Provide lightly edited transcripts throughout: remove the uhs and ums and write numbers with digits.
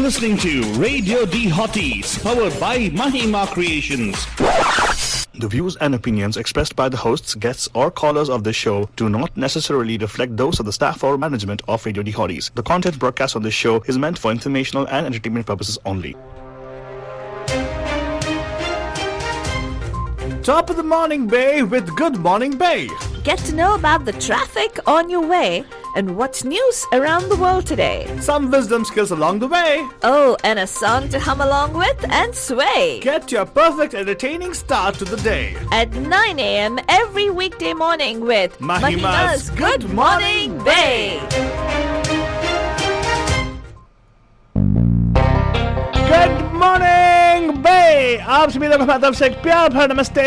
listening to Radio D Hotties, powered by Mahima Creations. The views and opinions expressed by the hosts, guests, or callers of this show do not necessarily reflect those of the staff or management of Radio D Hotties. The content broadcast on this show is meant for informational and entertainment purposes only. Top of the morning, Bay, with Good Morning Bay. Get to know about the traffic on your way and what's news around the world today. Some wisdom skills along the way. Oh, and a song to hum along with and sway. Get your perfect entertaining start to the day. At 9 a.m. every weekday morning with Mahima's Good Morning Bay. Good morning, Bay. आप सभी लोगों की तरफ से एक प्यार भरा नमस्ते,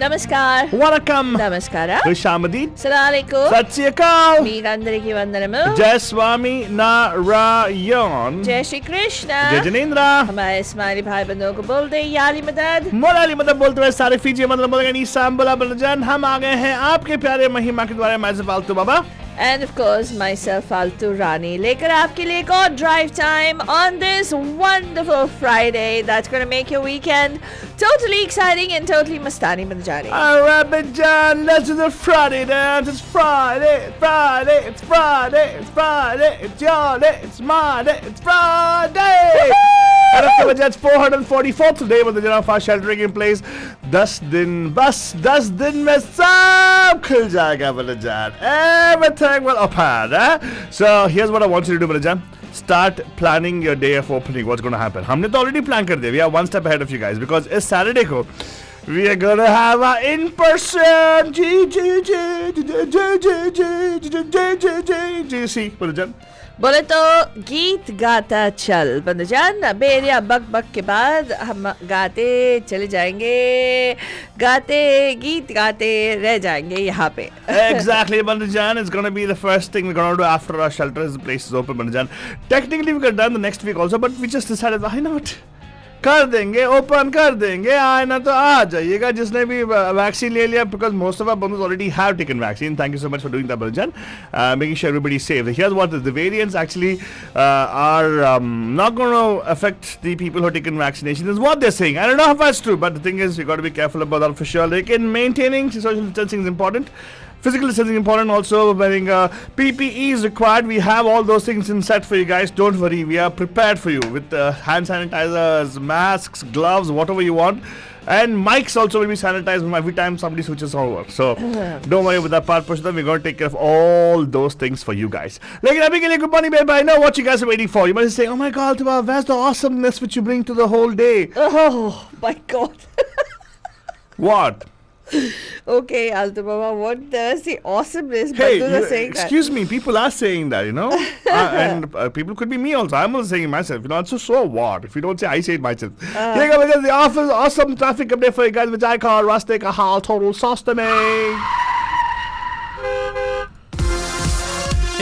नमस्कार, वनकम, नमस्कारा, खुशामदीद, अस्सलाम वालेकुम, सत श्री अकाल, మీకందరికీ వందనము, जय स्वामी नारायण, जय श्री कृष्ण, जय जनेंद्र। हमारे इस्माइली भाई बंधुओं को बोलते हैं याली मदद, मोलाली मदद बोलते हुए सारे फीजी मतलब बोलेंगे सांबला बलजन। हम आ गए हैं आपके प्यारे महिमा के द्वारा। मैं फालतू बाबा and of course myself फालतू रानी लेकर आपके लिए एक और drive time on this wonderful Friday that's going to make your weekend totally exciting and totally mastani bन जाने। Alright, Bajan, let's do the Friday dance. It's Friday, Friday, it's Friday, it's Friday, it's your day, it's my day, it's Friday. And of course, it's 444th day with the general fast sheltering in place. 10 दिन बस 10 दिन में सब खुल जाएगा Bajan. Everything will open. So here's what I want you to do, Bajan. Start planning your day of opening. What's going to happen? हमने तो already plan कर दिया. We are one step ahead of you guys because it's Saturday को we are gonna have our in-person GC, Bajan. बोले तो गीत गाता चल बंदजान। बेरिया बक बक के बाद हम गाते चले जाएंगे, गाते गीत गाते रह जाएंगे यहाँ पे। Exactly, Bandajan. It's gonna be the first thing we're gonna do after our shelter the place is open, Bandajan. Technically we could have done the next week also, but we just decided why not? कर देंगे, open कर देंगे, आना तो आ जाइएगा जिसने भी vaccine ले लिया, because most of our bundles already have taken vaccine. Thank you so much for doing that, Baljan. Making sure everybody's safe. Here's what the variants actually are not going to affect the people who are taking vaccination is what they're saying. I don't know if that's true, but the thing is you got to be careful about that for sure. Like in maintaining social distancing is important. Physical distancing is important also. Wearing PPE is required. We have all those things in set for you guys. Don't worry. We are prepared for you with hand sanitizers, masks, gloves, whatever you want. And mics also will be sanitized every time somebody switches over. So don't worry about that part, Pushta. We're going to take care of all those things for you guys. Like, good morning, baby. I know what you guys are waiting for. You might say, oh my God, where's the awesomeness which you bring to the whole day? Oh my God. What? Okay, Alto Baba, what does the awesomeness? Hey, saying excuse me, people are saying that, you know, and people could be me also. I'm also saying it myself, you know. So what? If you don't say, I say it myself. Here goes the awesome traffic update for you guys, which I call Rustic a Hal Total Sauce to me.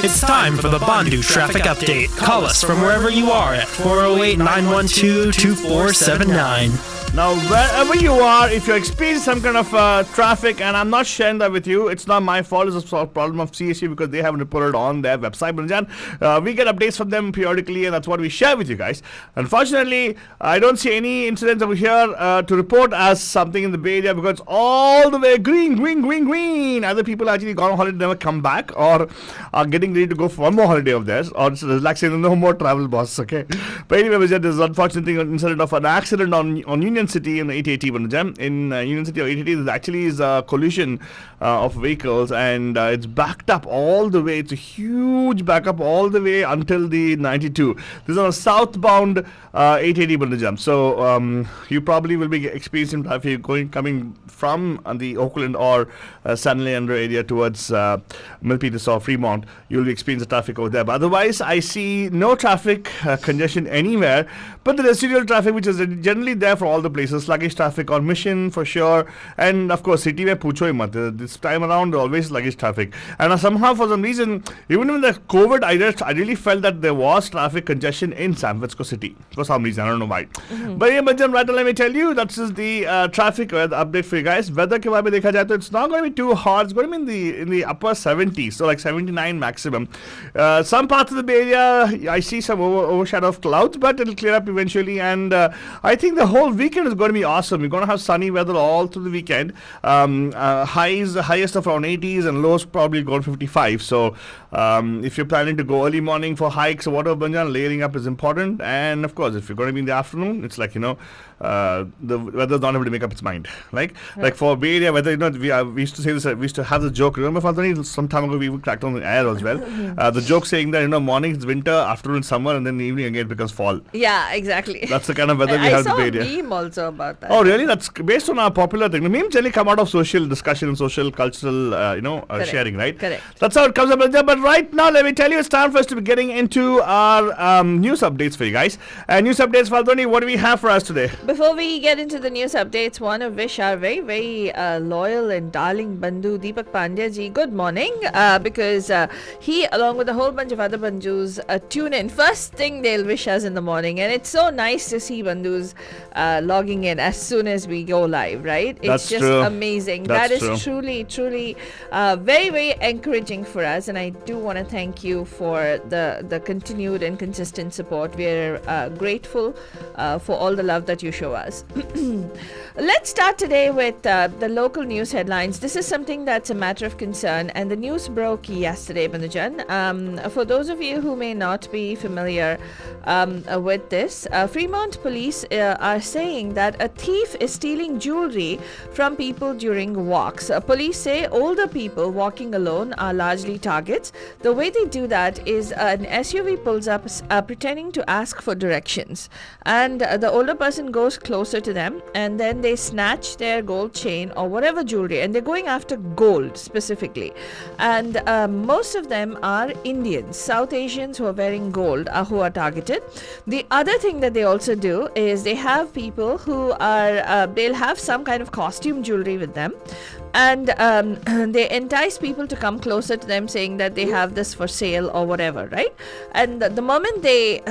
It's time for the Bandu Traffic Update. Call us from wherever you are at 408-912-2479. Now, wherever you are, if you're experiencing some kind of traffic, and I'm not sharing that with you, it's not my fault, it's a problem of CSU because they haven't reported on their website. We get updates from them periodically, and that's what we share with you guys. Unfortunately, I don't see any incidents over here to report as something in the Bay Area because it's all the way green. Other people actually gone on holiday, never come back, or are getting ready to go for one more holiday of theirs, or just relaxing, no more travel, boss, okay? But anyway, there's an unfortunate thing, incident of an accident on Union City in 880 in Union City or 880 there actually is a collision of vehicles, and it's backed up all the way. It's a huge backup all the way until the 92. This is on a southbound 880 so you probably will be experiencing traffic coming from the Oakland or San Leandro area towards Milpitas or Fremont. You'll be experiencing traffic over there, but otherwise I see no traffic congestion anywhere, but the residual traffic which is generally there for all the places. Sluggish traffic on Mission for sure. And of course, city mein pucho hi mat. This time around, always sluggish traffic. And somehow, for some reason, even in the COVID, I really felt that there was traffic congestion in San Francisco City. For some reason, I don't know why. But yeah, but right now, let me tell you, that's just the traffic update for you guys. Weather ke baare mein dekha jaye to it's not going to be too hot. It's going to be in the upper 70s, so like 79 maximum. Some parts of the Bay Area, I see some overshadow of clouds, but it'll clear up eventually. And I think the whole weekend is going to be awesome. We're going to have sunny weather all through the weekend. Highest of around 80s and lows probably go to 55. So if you're planning to go early morning for hikes or whatever, layering up is important. And of course, if you're going to be in the afternoon, it's like, the weather's not able to make up its mind. Like for Bay Area weather, we used to say this, we used to have the joke. Remember, Fadhani, some time ago we cracked on the air as well. The joke saying that, morning is winter, afternoon summer, and then the evening again it becomes fall. Yeah, exactly. That's the kind of weather we have in the Bay Area. I saw a meme also about that. Oh, really? That's based on our popular thing. The memes generally come out of social discussion and social cultural, sharing, right? Correct. That's how it comes up. But right now, let me tell you, it's time for us to be getting into our news updates for you guys. News updates, Faldoni, what do we have for us today? Before we get into the news updates, want to wish our very, very loyal and darling Bandhu Deepak Pandya ji good morning, because he, along with a whole bunch of other Bandhus, tune in. First thing they'll wish us in the morning, and it's so nice to see Bandhus logging in as soon as we go live, right? That's it's just true. amazing. That's that is true. truly very, very encouraging for us, and I do want to thank you for the continued and consistent support. We're grateful for all the love that you show us. Let's start today with the local news headlines. This is something that's a matter of concern, and the news broke yesterday, Bandujan. For those of you who may not be familiar with this, Fremont police are saying that a thief is stealing jewelry from people during walks. Police say older people walking alone are largely targets. The way they do that is an SUV pulls up pretending to ask for directions, and the older person goes closer to them, and then they snatch their gold chain or whatever jewelry, and they're going after gold specifically. And most of them are Indians, South Asians who are wearing gold who are targeted. The other thing that they also do is they have people who are they'll have some kind of costume jewelry with them, and they entice people to come closer to them saying that they have this for sale or whatever, right? And the moment they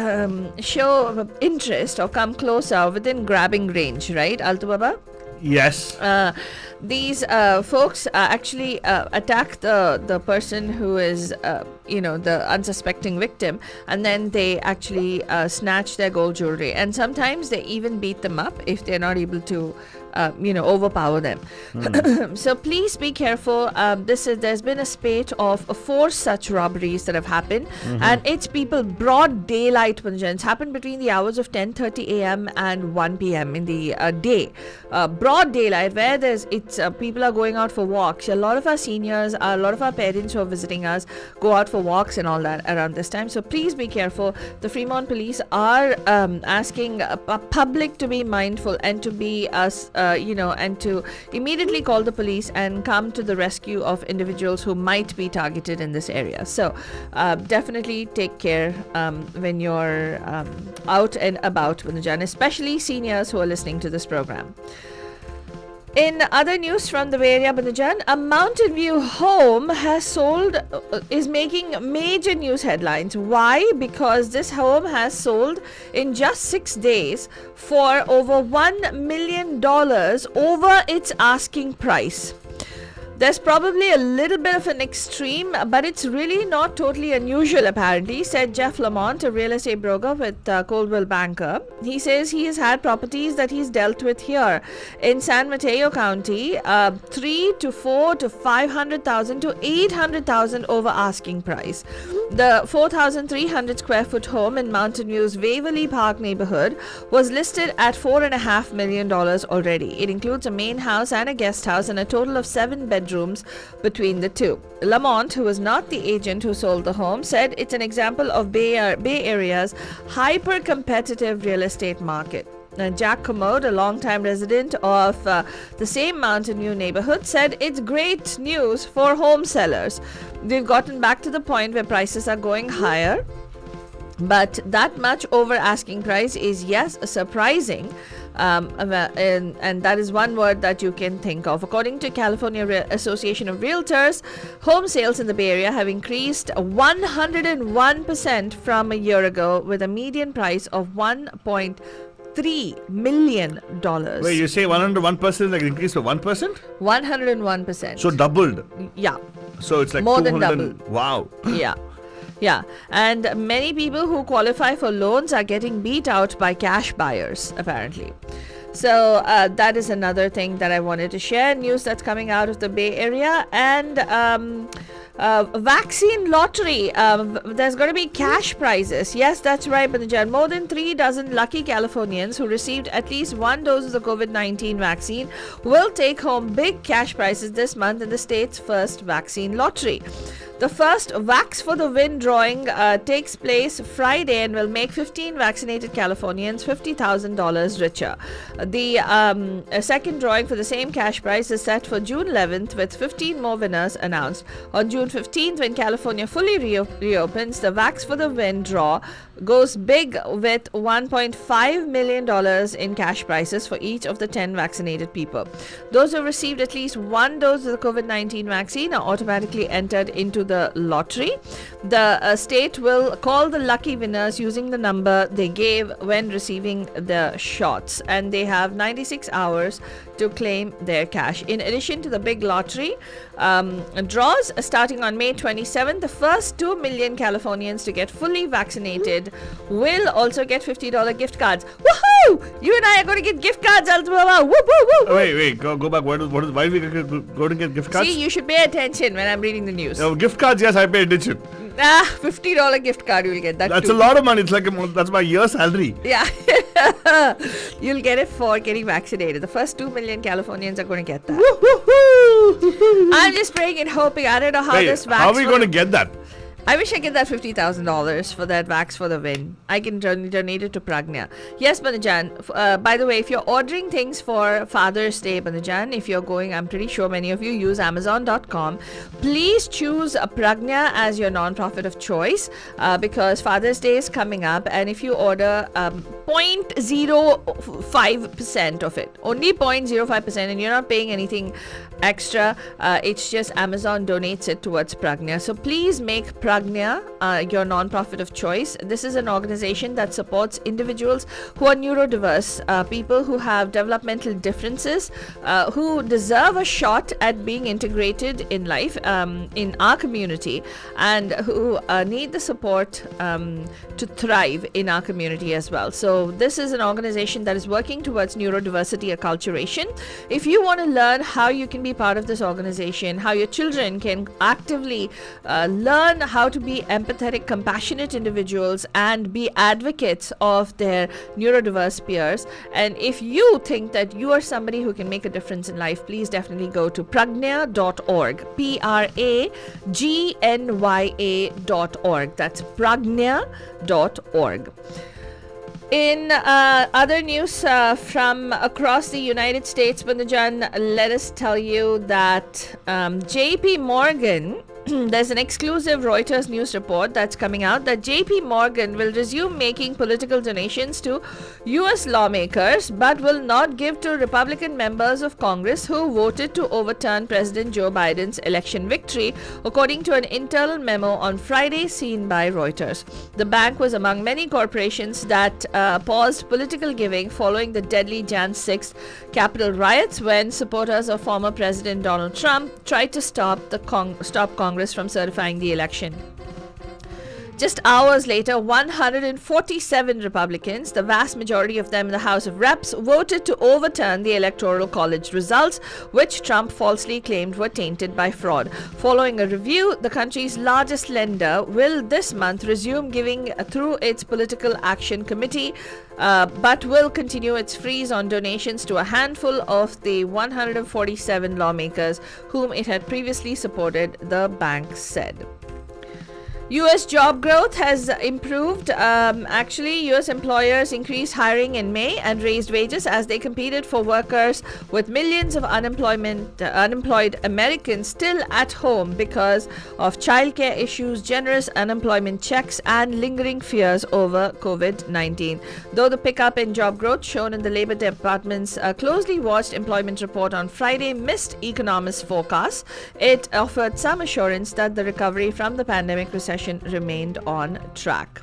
show interest or come closer within grabbing range, right, Altu Baba? Yes. These folks actually attack the person who is the unsuspecting victim, and then they actually snatch their gold jewelry, and sometimes they even beat them up if they're not able to overpower them. So please be careful. There's been a spate of 4 such robberies that have happened, and it's people broad daylight. It's happened between the hours of 10:30 a.m. and 1 p.m. in the day. Broad daylight, where people are going out for walks. A lot of our seniors, a lot of our parents who are visiting us go out for walks and all that around this time. So please be careful. The Fremont police are asking public to be mindful and to be and to immediately call the police and come to the rescue of individuals who might be targeted in this area. So definitely take care when you're out and about, Bandujan, especially seniors who are listening to this program. In other news from the Bay Area, Bandujan, a Mountain View home has sold, is making major news headlines. Why? Because this home has sold in just 6 days for over $1 million over its asking price. There's probably a little bit of an extreme, but it's really not totally unusual, apparently, said Jeff Lamont, a real estate broker with Coldwell Banker. He says he has had properties that he's dealt with here in San Mateo County, 3 to 4 to 500,000 to 800,000 over asking price. The 4,300 square foot home in Mountain View's Waverly Park neighborhood was listed at $4.5 million already. It includes a main house and a guest house and a total of 7 bedrooms between the two. Lamont, who was not the agent who sold the home, said it's an example of Bay Area's hyper-competitive real estate market. Jack Commode, a longtime resident of the same Mountain View neighborhood, said it's great news for home sellers. They've gotten back to the point where prices are going higher, but that much over asking price is, yes, surprising, and that is one word that you can think of. According to California Association of Realtors, home sales in the Bay Area have increased 101% from a year ago, with a median price of $1.3 million. Wait, you say 101% like increase by 1%? 101%. So doubled. Yeah. So it's like More than 200 double. Wow. Yeah. Yeah. And many people who qualify for loans are getting beat out by cash buyers, apparently. So that is another thing that I wanted to share. News that's coming out of the Bay Area. And vaccine lottery. There's going to be cash prizes. Yes, that's right, Banjan. More than 3 dozen lucky Californians who received at least one dose of the COVID-19 vaccine will take home big cash prizes this month in the state's first vaccine lottery. The first Vax for the Win drawing takes place Friday and will make 15 vaccinated Californians $50,000 richer. The second drawing for the same cash prize is set for June 11th, with 15 more winners announced. On June 15th, when California fully reopens, the Vax for the Win draw goes big with $1.5 million in cash prizes for each of the 10 vaccinated people. Those who received at least one dose of the COVID-19 vaccine are automatically entered into the lottery. The state will call the lucky winners using the number they gave when receiving the shots, and they have 96 hours to claim their cash. In addition to the big lottery draws starting on May 27th, the first 2 million Californians to get fully vaccinated will also get $50 gift cards. Woohoo! You and I are going to get gift cards, Altababa. Woo, woo, woo. Wait, go back. Why are we going to get gift cards? See, you should pay attention when I'm reading the news. Gift cards, yes, I pay attention. $50 gift card you will get. That's too. a lot of money. It's like that's my year's salary. Yeah. You'll get it for getting vaccinated. The first 2 million Californians are going to get that. I'm just praying and hoping. I don't know how this vax. How are we going to get that? I wish I get that $50,000 for that Vax for the Win. I can donate it to Pragnya. Yes, Banajan. By the way, if you're ordering things for Father's Day, Banajan, if you're going, I'm pretty sure many of you use Amazon.com. Please choose Pragnya as your non-profit of choice because Father's Day is coming up, and if you order 0.05% of it, only 0.05%, and you're not paying anything extra, it's just Amazon donates it towards Pragnya. So please make Pragnya your non-profit of choice. This is an organization that supports individuals who are neurodiverse, people who have developmental differences, who deserve a shot at being integrated in life in our community, and who need the support to thrive in our community as well. So this is an organization that is working towards neurodiversity acculturation. If you want to learn how you can be part of this organization, how your children can actively learn how to be empathetic, compassionate individuals and be advocates of their neurodiverse peers, and if you think that you are somebody who can make a difference in life, please definitely go to pragnya.org. pragnya.org. That's pragnya.org. In other news from across the United States, Bandajan, let us tell you that JP Morgan, there's an exclusive Reuters news report that's coming out that JP Morgan will resume making political donations to US lawmakers but will not give to Republican members of Congress who voted to overturn President Joe Biden's election victory, according to an internal memo on Friday seen by Reuters. The bank was among many corporations that paused political giving following the deadly Jan 6 Capitol riots, when supporters of former President Donald Trump tried to stop Congress from certifying the election. Just hours later, 147 Republicans, the vast majority of them in the House of Reps, voted to overturn the Electoral College results, which Trump falsely claimed were tainted by fraud. Following a review, the country's largest lender will this month resume giving through its Political Action Committee, but will continue its freeze on donations to a handful of the 147 lawmakers whom it had previously supported, the bank said. US job growth has improved. Actually, US employers increased hiring in May and raised wages as they competed for workers, with millions of unemployed Americans still at home because of childcare issues, generous unemployment checks, and lingering fears over COVID-19. Though the pickup in job growth shown in the Labor Department's closely watched employment report on Friday missed economists' forecasts, it offered some assurance that the recovery from the pandemic recession remained on track.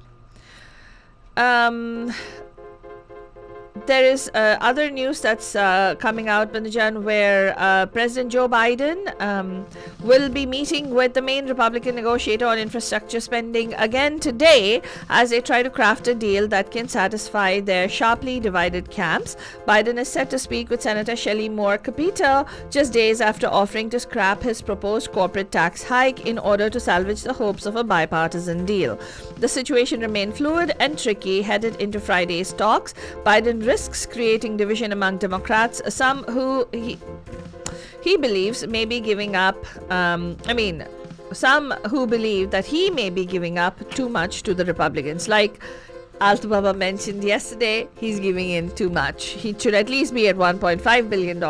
There is other news that's coming out, Bandajan, where President Joe Biden will be meeting with the main Republican negotiator on infrastructure spending again today as they try to craft a deal that can satisfy their sharply divided camps. Biden is set to speak with Senator Shelley Moore Capito just days after offering to scrap his proposed corporate tax hike in order to salvage the hopes of a bipartisan deal. The situation remained fluid and tricky headed into Friday's talks. Biden risks creating division among Democrats, some who he believes may be giving up. Some who believe that he may be giving up too much to the Republicans. Like Alta Baba mentioned yesterday, he's giving in too much. He should at least be at $1.5 billion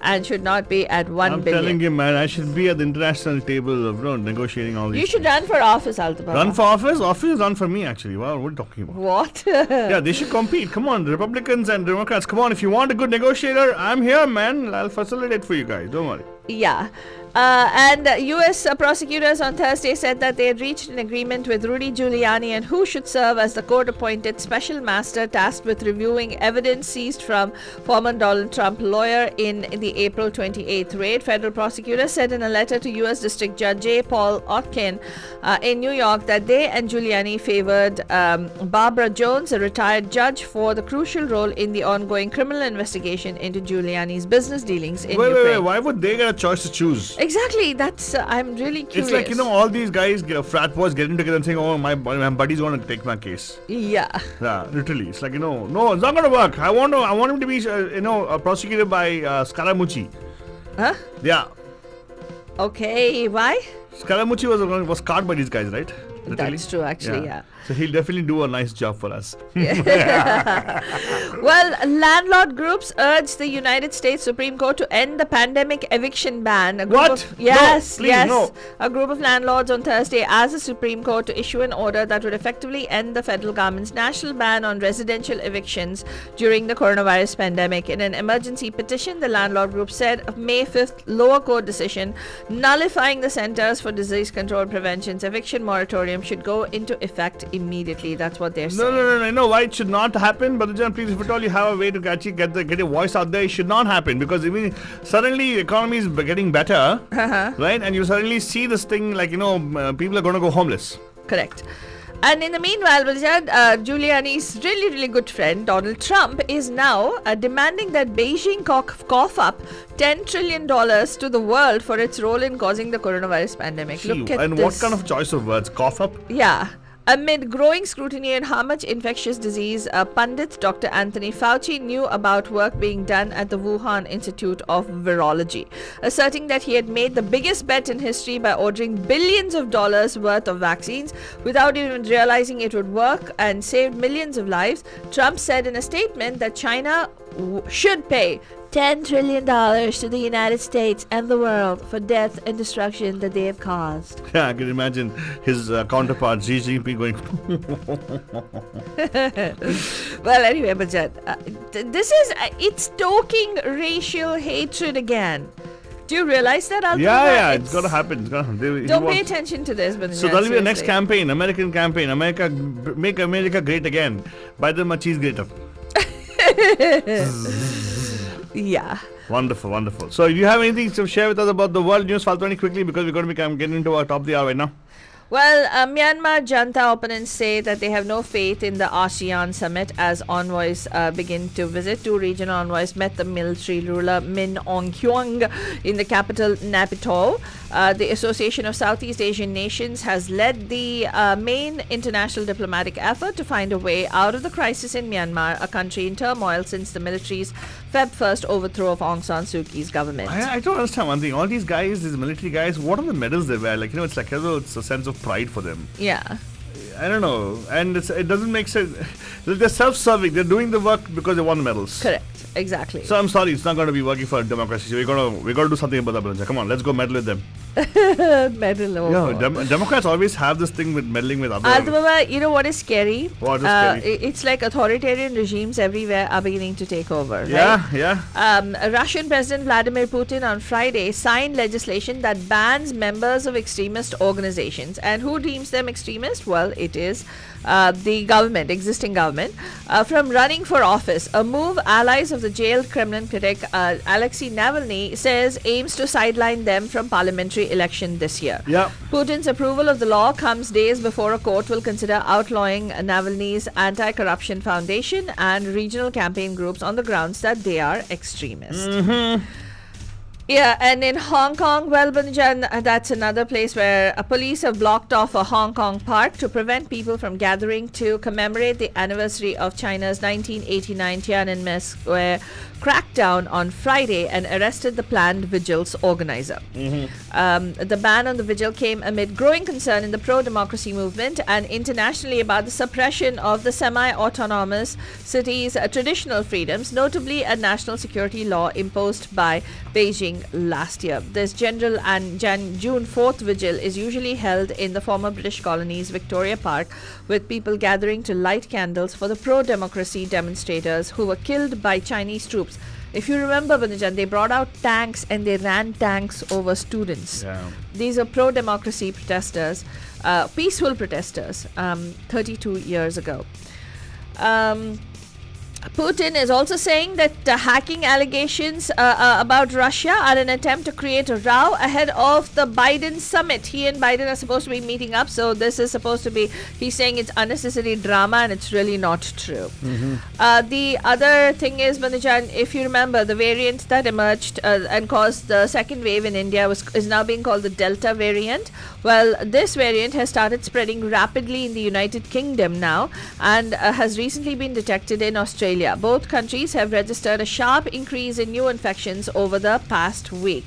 and should not be at $1 billion. I'm telling you, man, I should be at the international table of negotiating all these. You should run for office, Alta Baba. Run for office? Office run for me, actually. Wow, what are you talking about? What? Yeah, they should compete. Come on, Republicans and Democrats. Come on, if you want a good negotiator, I'm here, man. I'll facilitate for you guys. Don't worry. Yeah. And U.S. prosecutors on Thursday said that they had reached an agreement with Rudy Giuliani and who should serve as the court-appointed special master tasked with reviewing evidence seized from former Donald Trump lawyer in the April 28th raid. Federal prosecutors said in a letter to U.S. District Judge J. Paul Otkin in New York that they and Giuliani favored Barbara Jones, a retired judge, for the crucial role in the ongoing criminal investigation into Giuliani's business dealings in Ukraine. Wait. Why would they get a choice to choose? Exactly, that's I'm really curious. It's like, all these guys, frat boys getting together and saying, oh, my buddy's going to take my case. Yeah, literally. It's like, no, it's not going to work. I want him to be, prosecuted by Scaramucci. Huh? Yeah. Okay, why? Scaramucci was caught by these guys, right? Literally. That's true, actually, yeah. So he'll definitely do a nice job for us. Well, landlord groups urged the United States Supreme Court to end the pandemic eviction ban. What? Yes. No. A group of landlords on Thursday asked the Supreme Court to issue an order that would effectively end the federal government's national ban on residential evictions during the coronavirus pandemic. In an emergency petition, the landlord group said a May 5th lower court decision nullifying the Centers for Disease Control and Prevention's eviction moratorium should go into effect immediately. That's what they're saying. No. Why it should not happen? But please, if at all you have a way to actually get your voice out there, it should not happen, because suddenly the economy is getting better, right? And you suddenly see this thing like people are going to go homeless. Correct. And in the meanwhile, Giuliani's really, really good friend, Donald Trump, is now demanding that Beijing cough up $10 trillion to the world for its role in causing the coronavirus pandemic. Look at this. What kind of choice of words? Cough up? Yeah. Amid growing scrutiny on how much infectious disease pundit Dr. Anthony Fauci knew about work being done at the Wuhan Institute of Virology, asserting that he had made the biggest bet in history by ordering billions of dollars worth of vaccines without even realizing it would work and saved millions of lives. Trump said in a statement that China should pay $10 trillion to the United States and the world for death and destruction that they have caused. Yeah, I can imagine his counterpart Xi Jinping going. Well, anyway, Bajat, this is it's stoking racial hatred again. Do you realize that? Yeah, it's gonna happen. Don't pay attention to this, but so that'll be the next campaign, American campaign. Make America great again. Buy them a cheese grater. Yeah. Wonderful. So, do you have anything to share with us about the world news, Faltoni, quickly, because we're going to be getting into our top of the hour right now? Well, Myanmar junta opponents say that they have no faith in the ASEAN summit as envoys begin to visit. Two regional envoys met the military ruler Min Aung Hlaing in the capital Naypyidaw. The Association of Southeast Asian Nations has led the main international diplomatic effort to find a way out of the crisis in Myanmar, a country in turmoil since the military's Feb 1st overthrow of Aung San Suu Kyi's government. I don't understand one thing. All these guys, these military guys, what are the medals they wear? Like, it's like, it's a sense of pride for them. Yeah. I don't know. And it doesn't make sense. They're self-serving. They're doing the work because they won medals. Correct. Exactly. So I'm sorry, it's not going to be working for democracy. So we got to do something about that, Balanja. Come on, let's go meddle with them. Medal over. Democrats always have this thing with meddling with other. Baba, you know what is scary? What is scary? It's like authoritarian regimes everywhere are beginning to take over. Yeah, right? yeah. Russian President Vladimir Putin on Friday signed legislation that bans members of extremist organizations. And who deems them extremist? Well, it is the government, existing government, from running for office. A move allies of the jailed Kremlin critic Alexei Navalny says aims to sideline them from parliamentary election this year. Yeah. Putin's approval of the law comes days before a court will consider outlawing Navalny's anti-corruption foundation and regional campaign groups on the grounds that they are extremist. Yeah, and in Hong Kong, well, Banjan, that's another place where police have blocked off a Hong Kong park to prevent people from gathering to commemorate the anniversary of China's 1989 Tiananmen Square crackdown on Friday and arrested the planned vigil's organizer. The ban on the vigil came amid growing concern in the pro-democracy movement and internationally about the suppression of the semi-autonomous city's traditional freedoms, notably a national security law imposed by Beijing last year. This general and June 4th vigil is usually held in the former British colony's Victoria Park, with people gathering to light candles for the pro-democracy demonstrators who were killed by Chinese troops. If you remember, Banjan, they brought out tanks and they ran tanks over students. Yeah. These are pro-democracy protesters, peaceful protesters, 32 years ago. Putin is also saying that hacking allegations about Russia are an attempt to create a row ahead of the Biden summit. He and Biden are supposed to be meeting up, so this is supposed to be, he's saying it's unnecessary drama and it's really not true. The other thing is, Banajan, if you remember, the variant that emerged and caused the second wave in India is now being called the Delta variant. Well, this variant has started spreading rapidly in the United Kingdom now and has recently been detected in Australia. Both countries have registered a sharp increase in new infections over the past week.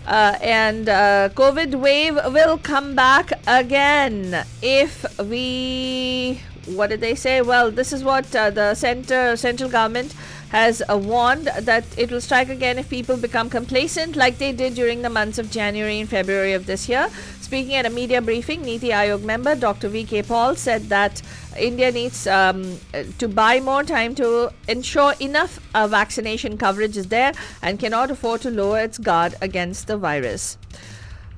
And COVID wave will come back again if we... What did they say? Well, this is what the central government has warned, that it will strike again if people become complacent like they did during the months of January and February of this year. Speaking at a media briefing, Niti Aayog member Dr. V.K. Paul said that India needs to buy more time to ensure enough vaccination coverage is there and cannot afford to lower its guard against the virus.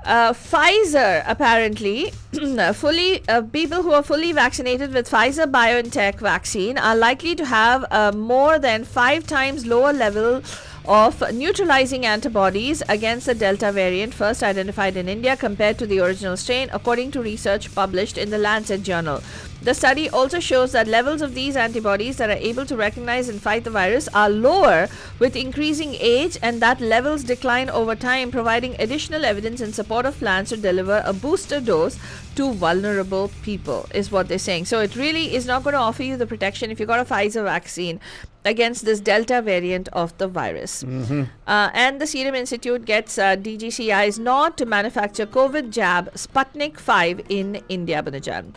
Pfizer, apparently, people who are fully vaccinated with Pfizer BioNTech vaccine are likely to have more than 5 times lower level of neutralizing antibodies against the Delta variant first identified in India compared to the original strain, according to research published in the Lancet journal. The study also shows that levels of these antibodies that are able to recognize and fight the virus are lower with increasing age, and that levels decline over time, providing additional evidence in support of plans to deliver a booster dose to vulnerable people, is what they're saying. So it really is not going to offer you the protection if you got a Pfizer vaccine against this Delta variant of the virus. And the Serum Institute gets DGCI's nod to manufacture COVID jab Sputnik 5 in India, Banajan.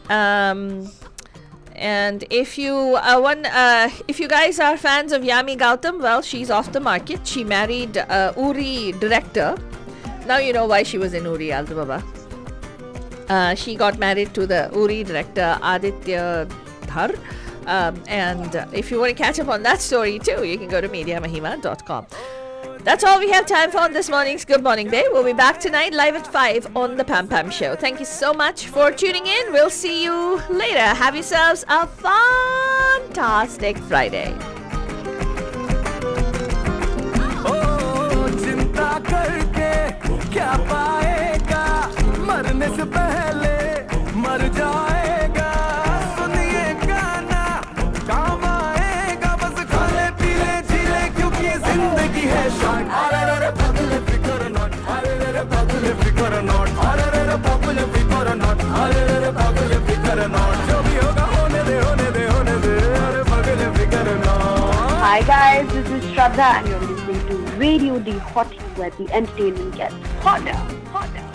And if you guys are fans of Yami Gautam, well, she's off the market. She married Uri director. Now you know why she was in Uri, Alta Baba. She got married to the Uri director Aditya Dhar. And if you want to catch up on that story too, you can go to mediamahima.com. That's all we have time for on this morning's Good Morning Day. We'll be back tonight live at 5 on the Pam Pam Show. Thank you so much for tuning in. We'll see you later. Have yourselves a fantastic Friday. जिंदगी है short अरे अरे बदले फिकर not अरे अरे फिकर not, अरे रे रे पागल फिकर नॉट, अरे रे रे पागल फिकर नॉट, जो भी होगा होने दे, होने दे, होने दे, अरे पागल फिकर not. Hi guys, this is Shraddha and you're listening to Radio D Hottie, where the entertainment gets hotter, hotter.